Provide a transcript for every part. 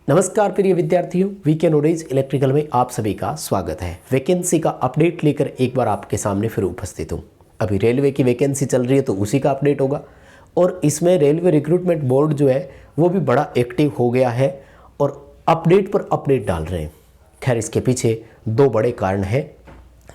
नमस्कार प्रिय विद्यार्थियों, वीके नॉलेज इलेक्ट्रिकल में आप सभी का स्वागत है। वैकेंसी का अपडेट लेकर एक बार आपके सामने फिर उपस्थित हूँ। अभी रेलवे की वैकेंसी चल रही है तो उसी का अपडेट होगा और इसमें रेलवे रिक्रूटमेंट बोर्ड जो है वो भी बड़ा एक्टिव हो गया है और अपडेट पर अपडेट डाल रहे हैं। खैर, इसके पीछे दो बड़े कारण हैं,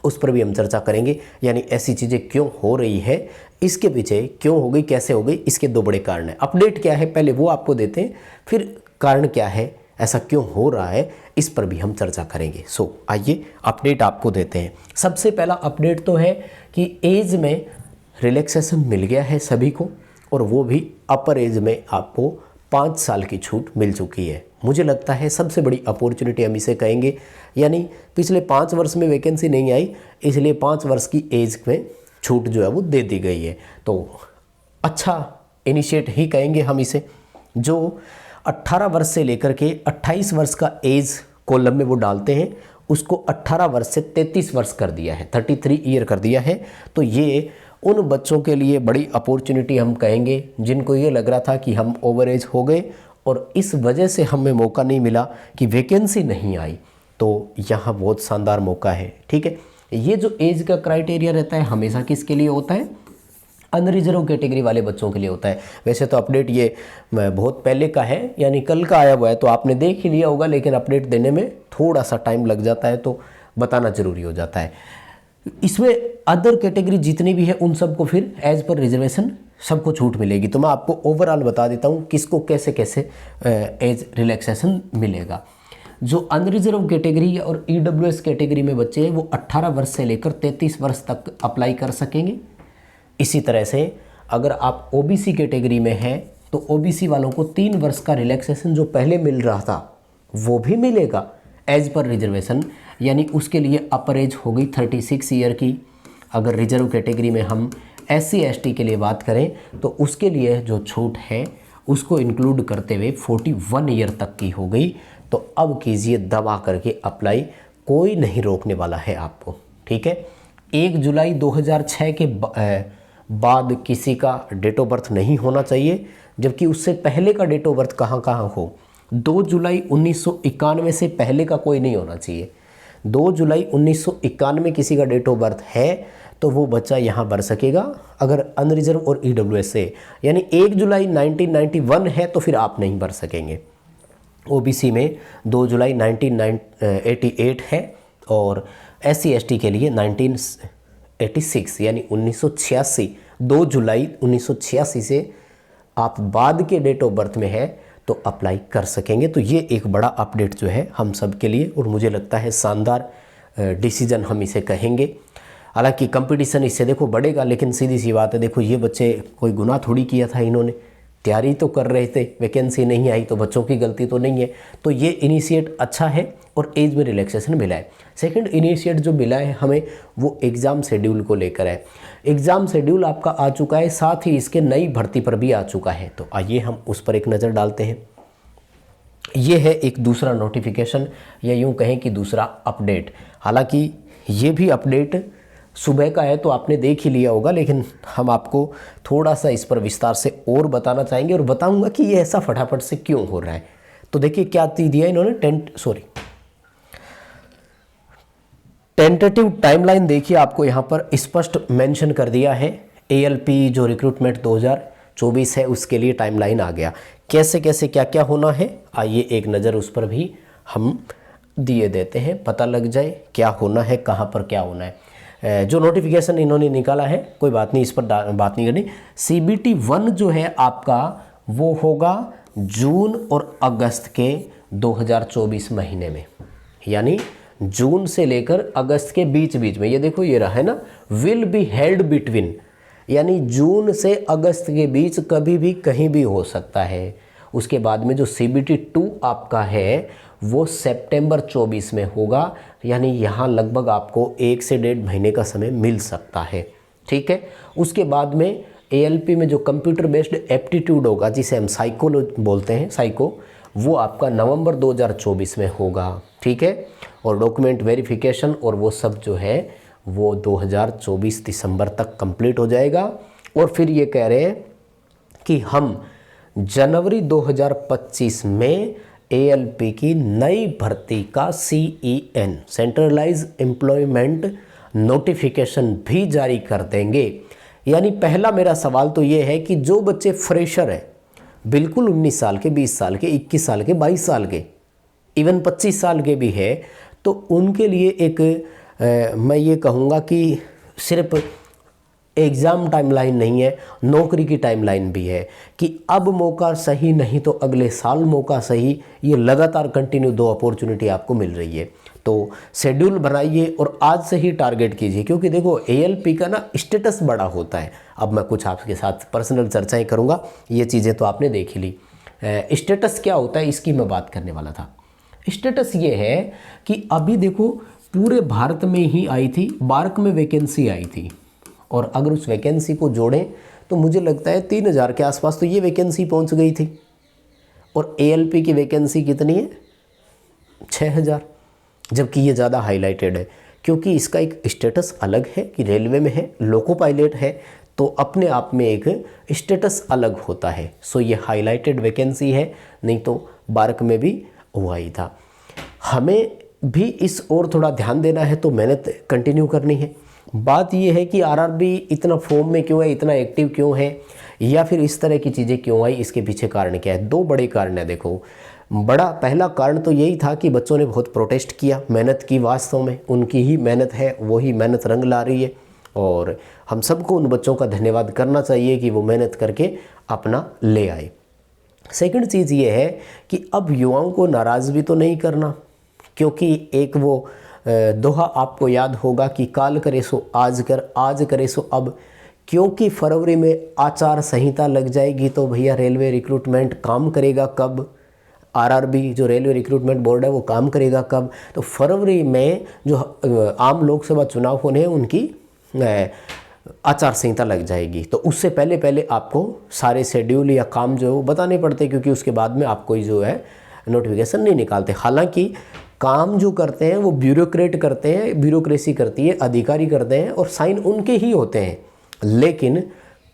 उस पर भी हम चर्चा करेंगे। यानी ऐसी चीज़ें क्यों हो रही है, इसके पीछे क्यों हो गई, कैसे हो गई, इसके दो बड़े कारण हैं। अपडेट क्या है पहले वो आपको देते हैं, फिर कारण क्या है, ऐसा क्यों हो रहा है, इस पर भी हम चर्चा करेंगे। सो आइए अपडेट आपको देते हैं। सबसे पहला अपडेट तो है कि एज में रिलैक्सेशन मिल गया है सभी को और वो भी अपर एज में आपको 5 साल की छूट मिल चुकी है। मुझे लगता है सबसे बड़ी अपॉर्चुनिटी हम इसे कहेंगे। यानी पिछले 5 वर्ष में वैकेंसी नहीं आई, इसलिए 5 वर्ष की एज में छूट जो है वो दे दी गई है। तो अच्छा इनिशिएट ही कहेंगे हम इसे। जो 18 वर्ष से लेकर के 28 वर्ष का एज कॉलम में वो डालते हैं, उसको 18 वर्ष से 33 वर्ष कर दिया है, 33 ईयर कर दिया है। तो ये उन बच्चों के लिए बड़ी अपॉर्चुनिटी हम कहेंगे जिनको ये लग रहा था कि हम ओवर एज हो गए और इस वजह से हमें मौका नहीं मिला कि वैकेंसी नहीं आई। तो यहाँ बहुत शानदार मौका है। ठीक है, ये जो एज का क्राइटेरिया रहता है हमेशा किसके लिए होता है? अनरिजर्व कैटेगरी वाले बच्चों के लिए होता है। वैसे तो अपडेट ये बहुत पहले का है, यानी कल का आया हुआ है, तो आपने देख ही लिया होगा, लेकिन अपडेट देने में थोड़ा सा टाइम लग जाता है तो बताना जरूरी हो जाता है। इसमें अदर कैटेगरी जितनी भी है उन सबको फिर एज पर रिजर्वेशन सबको छूट मिलेगी। तो मैं आपको ओवरऑल बता देता हूँ किसको कैसे कैसे एज रिलैक्सेशन मिलेगा। जो अनरिजर्व कैटेगरी और ईडब्ल्यूएस कैटेगरी में बच्चे हैं वो 18 वर्ष से लेकर 33 वर्ष तक अप्लाई कर सकेंगे। इसी तरह से अगर आप ओबीसी कैटेगरी में हैं तो ओबीसी वालों को 3 वर्ष का रिलैक्सेशन जो पहले मिल रहा था वो भी मिलेगा एज पर रिजर्वेशन। यानी उसके लिए अपर एज हो गई 36 ईयर की। अगर रिजर्व कैटेगरी में हम SC ST के लिए बात करें तो उसके लिए जो छूट है उसको इंक्लूड करते हुए 41 ईयर तक की हो गई। तो अब कीजिए दबा करके अप्लाई, कोई नहीं रोकने वाला है आपको। ठीक है, 1 जुलाई 2006 के बाद किसी का डेट ऑफ बर्थ नहीं होना चाहिए, जबकि उससे पहले का डेट ऑफ बर्थ कहाँ कहाँ हो। 2 जुलाई 1991 से पहले का कोई नहीं होना चाहिए। 2 जुलाई 1991 किसी का डेट ऑफ बर्थ है तो वो बच्चा यहाँ भर सकेगा अगर अनरिजर्व और ईडब्ल्यूएस से। यानी 1 जुलाई 1991 है तो फिर आप नहीं भर सकेंगे। ओबीसी में 2 जुलाई 1988 है और SC ST के लिए 1986 यानी 1986, 2 जुलाई 1986 से आप बाद के डेट ऑफ बर्थ में है तो अप्लाई कर सकेंगे। तो ये एक बड़ा अपडेट जो है हम सब के लिए, और मुझे लगता है शानदार डिसीजन हम इसे कहेंगे। हालांकि कंपटीशन इससे देखो बढ़ेगा, लेकिन सीधी सी बात है, देखो ये बच्चे कोई गुनाह थोड़ी किया था, इन्होंने तैयारी तो कर रहे थे, वैकेंसी नहीं आई तो बच्चों की गलती तो नहीं है। तो ये इनिशिएट अच्छा है और एज में रिलैक्सेशन मिला है। सेकंड इनिशिएट जो मिला है हमें वो एग्ज़ाम शेड्यूल को लेकर है। एग्ज़ाम शेड्यूल आपका आ चुका है, साथ ही इसके नई भर्ती पर भी आ चुका है। तो आइए हम उस पर एक नज़र डालते हैं। ये है एक दूसरा नोटिफिकेशन या यूँ कहें कि दूसरा अपडेट। हालांकि ये भी अपडेट सुबह का है तो आपने देख ही लिया होगा, लेकिन हम आपको थोड़ा सा इस पर विस्तार से और बताना चाहेंगे और बताऊंगा कि ये ऐसा फटाफट से क्यों हो रहा है। तो देखिए क्या दिया इन्होंने, टेंटेटिव टाइमलाइन देखिए आपको यहाँ पर स्पष्ट मेंशन कर दिया है। ALP जो रिक्रूटमेंट 2024 है उसके लिए टाइमलाइन आ गया। कैसे कैसे क्या क्या होना है आइए एक नज़र उस पर भी हम दिए देते हैं, पता लग जाए क्या होना है, कहाँ पर क्या होना है। जो नोटिफिकेशन इन्होंने निकाला है, कोई बात नहीं, इस पर बात नहीं करनी। CBT 1 जो है आपका वो होगा जून और अगस्त के 2024 महीने में, यानी जून से लेकर अगस्त के बीच बीच में। ये देखो ये रहा है ना, विल बी हेल्ड बिटवीन, यानी जून से अगस्त के बीच कभी भी कहीं भी हो सकता है। उसके बाद में जो CBT 2 आपका है वो सितंबर 24 में होगा, यानी यहाँ लगभग आपको 1 से 1.5 महीने का समय मिल सकता है। ठीक है, उसके बाद में ALP में जो कंप्यूटर बेस्ड एप्टीट्यूड होगा, जिसे हम साइको बोलते हैं, साइको, वो आपका नवंबर 2024 में होगा। ठीक है, और डॉक्यूमेंट वेरिफिकेशन और वो सब जो है वो 2024 दिसंबर तक कंप्लीट हो जाएगा। और फिर ये कह रहे हैं कि हम जनवरी 2025 में ALP की नई भर्ती का CEN सेंट्रलाइज एम्प्लॉयमेंट नोटिफिकेशन भी जारी कर देंगे। यानी पहला मेरा सवाल तो ये है कि जो बच्चे फ्रेशर हैं, बिल्कुल 19 साल के, 20 साल के, 21 साल के, 22 साल के, इवन 25 साल के भी है, तो उनके लिए एक मैं ये कहूँगा कि सिर्फ एग्ज़ाम टाइमलाइन नहीं है, नौकरी की टाइमलाइन भी है कि अब मौका सही नहीं तो अगले साल मौका सही, ये लगातार कंटिन्यू 2 अपॉर्चुनिटी आपको मिल रही है। तो शेड्यूल बनाइए और आज से ही टारगेट कीजिए, क्योंकि देखो ALP का ना स्टेटस बड़ा होता है। अब मैं कुछ आपके साथ पर्सनल चर्चाएं करूँगा, ये चीज़ें तो आपने देख ली। स्टेटस क्या होता है इसकी मैं बात करने वाला था। स्टेटस ये है कि अभी देखो पूरे भारत में ही आई थी, बार्क में वैकेंसी आई थी, और अगर उस वैकेंसी को जोड़ें तो मुझे लगता है 3000 के आसपास तो ये वैकेंसी पहुंच गई थी। और ALP की वैकेंसी कितनी है? 6000, जबकि ये ज़्यादा हाईलाइटेड है क्योंकि इसका एक स्टेटस अलग है कि रेलवे में है, लोको पायलट है, तो अपने आप में एक स्टेटस अलग होता है। सो ये हाईलाइटेड वैकेंसी है, नहीं तो बार्क में भी हुआ ही था। हमें भी इस ओर थोड़ा ध्यान देना है, तो मेहनत कंटिन्यू करनी है। बात यह है कि RRB इतना फॉर्म में क्यों है, इतना एक्टिव क्यों है, या फिर इस तरह की चीज़ें क्यों आई, इसके पीछे कारण क्या है? 2 बड़े कारण है। देखो, पहला कारण तो यही था कि बच्चों ने बहुत प्रोटेस्ट किया, मेहनत की, वास्तव में उनकी ही मेहनत है, वही मेहनत रंग ला रही है, और हम सबको उन बच्चों का धन्यवाद करना चाहिए कि वो मेहनत करके अपना ले आए। सेकंड चीज़ ये है कि अब युवाओं को नाराज़ भी तो नहीं करना, क्योंकि एक वो दोहा आपको याद होगा कि काल करे सो आज कर, आज करे सो अब, क्योंकि फरवरी में आचार संहिता लग जाएगी, तो भैया रेलवे रिक्रूटमेंट काम करेगा कब? RRB जो रेलवे रिक्रूटमेंट बोर्ड है वो काम करेगा कब? तो फरवरी में जो आम लोकसभा चुनाव होने हैं उनकी आचार संहिता लग जाएगी, तो उससे पहले पहले आपको सारे शेड्यूल या काम जो है वो बताने पड़ते हैं, क्योंकि उसके बाद में आप कोई जो है नोटिफिकेशन नहीं निकालते। हालांकि काम जो करते हैं वो ब्यूरोक्रेट करते हैं, ब्यूरोक्रेसी करती है, अधिकारी करते हैं, और साइन उनके ही होते हैं, लेकिन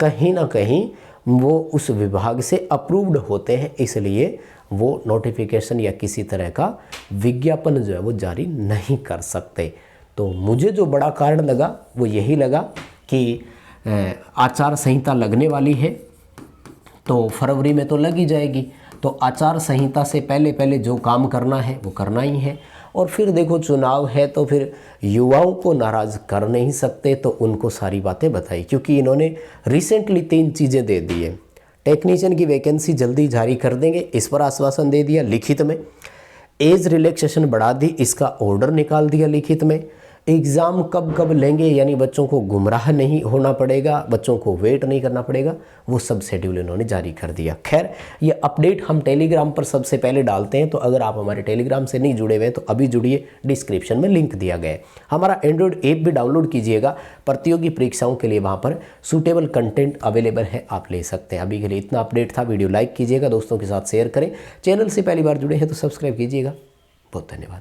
कहीं ना कहीं वो उस विभाग से अप्रूव्ड होते हैं, इसलिए वो नोटिफिकेशन या किसी तरह का विज्ञापन जो है वो जारी नहीं कर सकते। तो मुझे जो बड़ा कारण लगा वो यही लगा कि आचार संहिता लगने वाली है, तो फरवरी में तो लग ही जाएगी, तो आचार संहिता से पहले पहले जो काम करना है वो करना ही है। और फिर देखो चुनाव है, तो फिर युवाओं को नाराज़ कर नहीं सकते, तो उनको सारी बातें बताई, क्योंकि इन्होंने रिसेंटली 3 चीज़ें दे दी है। टेक्नीशियन की वैकेंसी जल्दी जारी कर देंगे, इस पर आश्वासन दे दिया लिखित में। एज रिलैक्सेशन बढ़ा दी, इसका ऑर्डर निकाल दिया लिखित में। एग्ज़ाम कब कब लेंगे, यानी बच्चों को गुमराह नहीं होना पड़ेगा, बच्चों को वेट नहीं करना पड़ेगा, वो सब शेड्यूल इन्होंने जारी कर दिया। खैर, ये अपडेट हम टेलीग्राम पर सबसे पहले डालते हैं, तो अगर आप हमारे टेलीग्राम से नहीं जुड़े हुए हैं तो अभी जुड़िए, डिस्क्रिप्शन में लिंक दिया गया है। हमारा एंड्रॉयड ऐप भी डाउनलोड कीजिएगा, प्रतियोगी परीक्षाओं के लिए वहाँ पर सूटेबल कंटेंट अवेलेबल है, आप ले सकते हैं। अभी के लिए इतना अपडेट था, वीडियो लाइक कीजिएगा, दोस्तों के साथ शेयर करें, चैनल से पहली बार जुड़े हैं तो सब्सक्राइब कीजिएगा। बहुत धन्यवाद।